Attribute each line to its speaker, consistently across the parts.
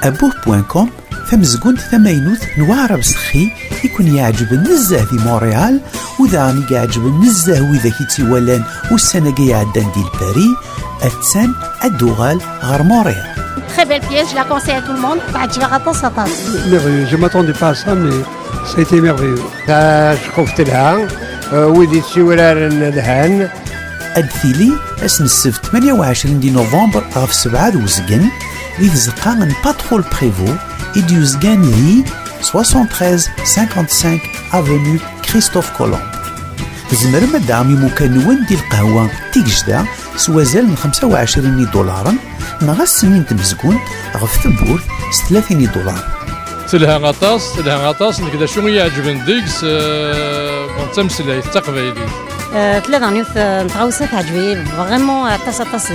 Speaker 1: abouh.com ثمزقون ثمينوث نوار بسخي يكون يعجب النزه في مونريال وذا غني يعجب النزه وذا كيتي ولان والسنة يعدان ديال باري أتسان الدوغال غير مونريال.
Speaker 2: Très belle pièce, je la conseille à tout le monde.
Speaker 3: Merveilleux, je ne m'attendais pas à ça, mais ça a été merveilleux.
Speaker 4: شقفت لها ودي السورار الدهان.
Speaker 1: أدثيلي اسم السبت 28 دي نوفمبر غف 7 دوزقن ذي زقان باترول بريفو إدي وزقان ذي 73-55 أفنيو كريستوف كولومب. زمر مدامي مكنون دي القهوة تيجدا سوازال من 25 دولارا نغا السنين تمزقون غف ثبور 30 دولار.
Speaker 5: تلها غطاس نكدا شو يعجبن ديكس تمسلي تقبيلي
Speaker 2: ثلاثة نيوث نتغوصة تعجبي vraiment طاس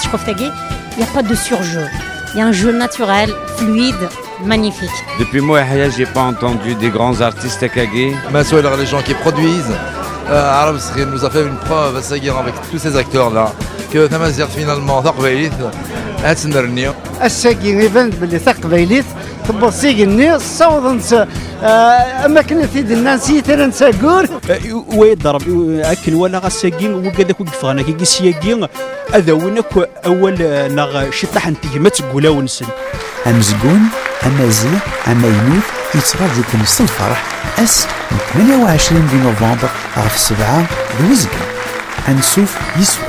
Speaker 2: تشوف تاقي il y a pas de surjeu, il y a un jeu naturel, fluide, magnifique.
Speaker 6: Depuis moi j'ai pas entendu des grands artistes à Kagé.
Speaker 7: Les gens qui produisent Arab Srin nous a fait une preuve avec tous ces acteurs là que Tamazir finalement تقبيليت أتنرنيو
Speaker 4: الساقي يبان باللي تقبيليت تبو سيقني صوت أماكن ثيد الناس يترنسا قور
Speaker 8: ويضرب أكل ولا غساقين وكذاك وقفانا كي سياقين أذاونك أول نغ شطح انتي ما تقولا ونسن
Speaker 1: أمزقون أمازيغ أماينوث يتراجوكم الفرح 28 نوفمبر غف 7 دوزقن أنسوف يسوع.